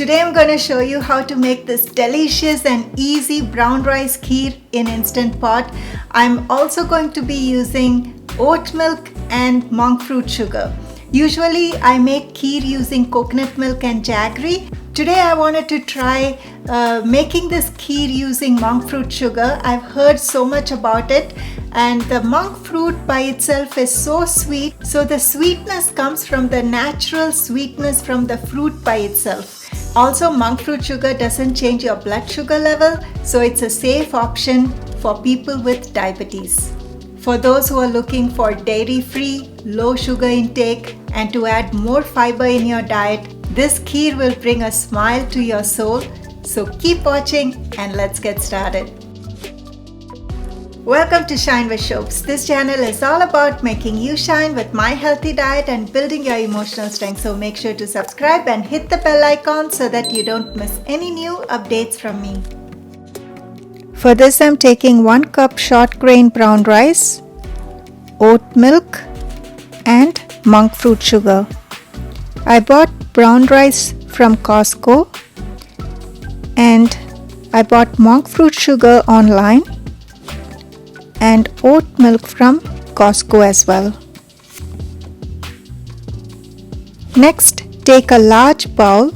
Today I'm going to show you how to make this delicious and easy brown rice kheer in Instant Pot. I'm also going to be using oat milk and monk fruit sugar. Usually I make kheer using coconut milk and jaggery. Today I wanted to try making this kheer using monk fruit sugar. I've heard so much about it, and the monk fruit by itself is so sweet. So the sweetness comes from the natural sweetness from the fruit by itself. Also, monk fruit sugar doesn't change your blood sugar level, so it's a safe option for people with diabetes. For those who are looking for dairy-free, low sugar intake and to add more fiber in your diet, this kheer will bring a smile to your soul. So keep watching and let's get started. Welcome to Shine with Shobs. This channel is all about making you shine with my healthy diet and building your emotional strength. So make sure to subscribe and hit the bell icon so that you don't miss any new updates from me. For this I'm taking 1 cup short grain brown rice, oat milk and monk fruit sugar. I bought brown rice from Costco and I bought monk fruit sugar online and oat milk from Costco as well. Next, take a large bowl,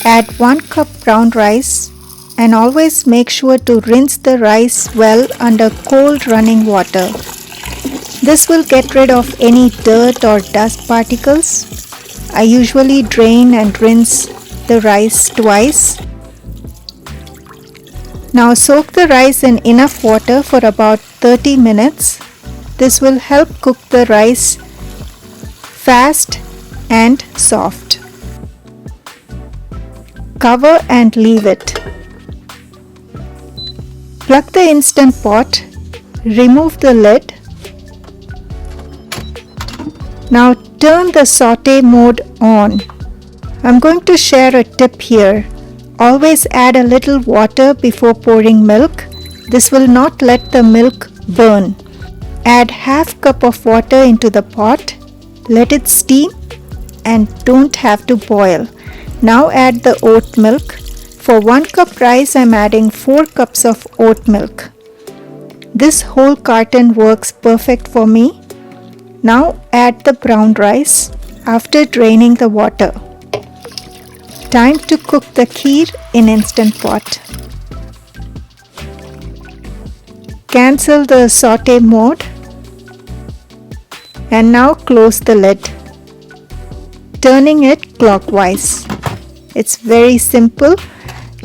add 1 cup brown rice and always make sure to rinse the rice well under cold running water. This will get rid of any dirt or dust particles. I usually drain and rinse the rice twice. Now soak the rice in enough water for about 30 minutes. This will help cook the rice fast and soft. Cover and leave it. Plug the Instant Pot, remove the lid. Now turn the Saute mode on. I'm going to share a tip here. Always add a little water before pouring milk. This will not let the milk burn. Add half cup of water into the pot. Let it steam and don't have to boil. Now add the oat milk. For 1 cup rice, I'm adding 4 cups of oat milk. This whole carton works perfect for me. Now add the brown rice after draining the water. Time to cook the kheer in Instant Pot. Cancel the saute mode and now close the lid, turning it clockwise. It's very simple.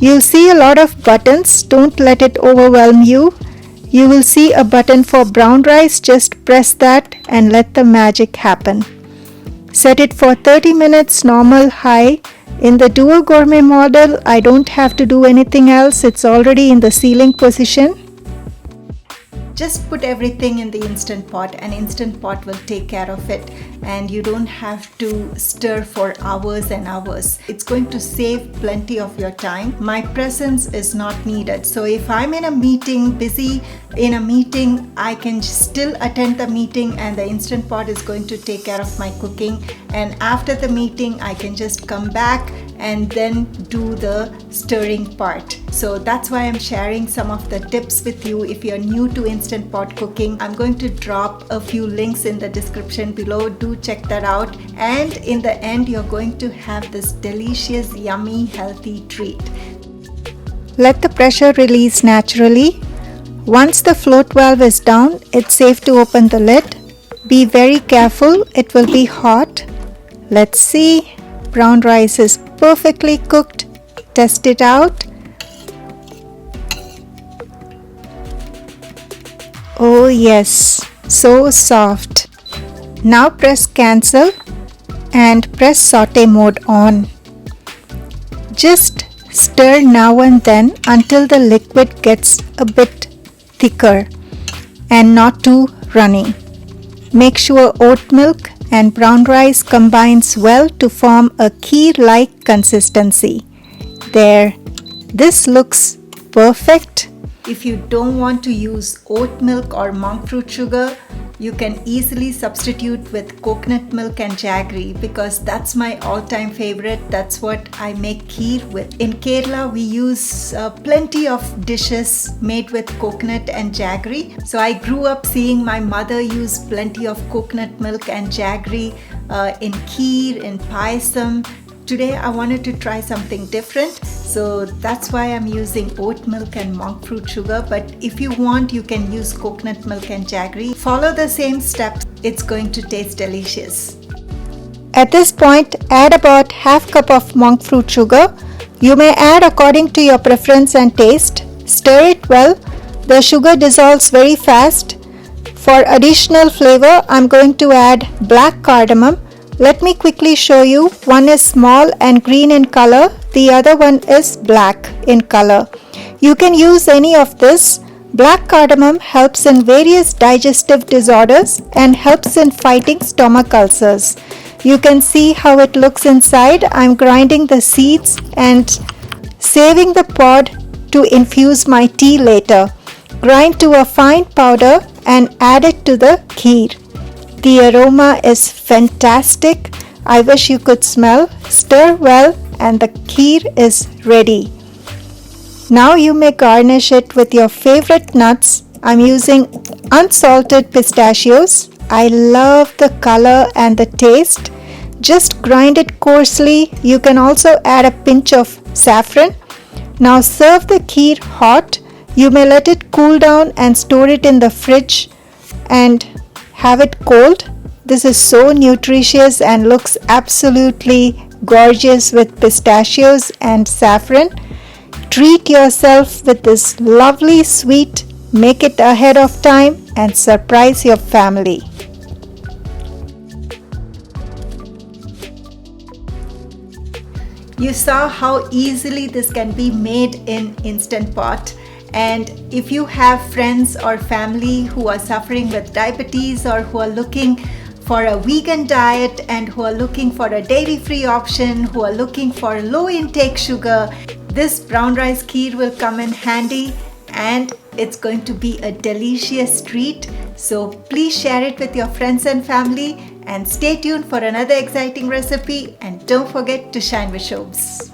You'll see a lot of buttons. Don't let it overwhelm you. You will see a button for brown rice. Just press that and let the magic happen. Set it for 30 minutes normal high. In the dual gourmet model, I don't have to do anything else. It's already in the sealing position. Just put everything in the Instant Pot and Instant Pot will take care of it, and you don't have to stir for hours and hours. It's going to save plenty of your time. My presence is not needed. So if I'm in a meeting, busy in a meeting, I can still attend the meeting and the Instant Pot is going to take care of my cooking. And after the meeting, I can just come back and then do the stirring part. So that's why I'm sharing some of the tips with you. If you're new to Instant Pot cooking, I'm going to drop a few links in the description below. Do check that out. And in the end, you're going to have this delicious, yummy, healthy treat. Let the pressure release naturally. Once the float valve is down, it's safe to open the lid. Be very careful, it will be hot. Let's see. Brown rice is perfectly cooked. Test it out. Oh yes, so soft. Now press cancel and press saute mode on. Just stir now and then until the liquid gets a bit thicker and not too runny. Make sure oat milk and brown rice combines well to form a kheer-like consistency. There, this looks perfect. If you don't want to use oat milk or monk fruit sugar, You can easily substitute with coconut milk and jaggery because that's my all-time favorite. That's what I make kheer with. In Kerala, we use plenty of dishes made with coconut and jaggery. So I grew up seeing my mother use plenty of coconut milk and jaggery in kheer, in payasam. Today I wanted to try something different, so that's why I'm using oat milk and monk fruit sugar, but if you want you can use coconut milk and jaggery. Follow the same steps, it's going to taste delicious. At this point, add about half cup of monk fruit sugar. You may add according to your preference and taste. Stir it well. The sugar dissolves very fast. For additional flavor, I'm going to add black cardamom. Let me quickly show you. One is small and green in color. The other one is black in color. You can use any of this. Black cardamom helps in various digestive disorders and helps in fighting stomach ulcers. You can see how it looks inside. I'm grinding the seeds and saving the pod to infuse my tea later. Grind to a fine powder and add it to the kheer. The aroma is fantastic. I wish you could smell. Stir well and the kheer is ready. Now you may garnish it with your favorite nuts. I'm using unsalted pistachios. I love the color and the taste. Just grind it coarsely. You can also add a pinch of saffron. Now serve the kheer hot. You may let it cool down and store it in the fridge and have it cold. This is so nutritious and looks absolutely gorgeous with pistachios and saffron. Treat yourself with this lovely sweet. Make it ahead of time and surprise your family. You saw how easily this can be made in Instant Pot. And if you have friends or family who are suffering with diabetes or who are looking for a vegan diet and who are looking for a dairy-free option, who are looking for low intake sugar, this brown rice kheer will come in handy and it's going to be a delicious treat. So please share it with your friends and family and stay tuned for another exciting recipe, and don't forget to shine with Shobs.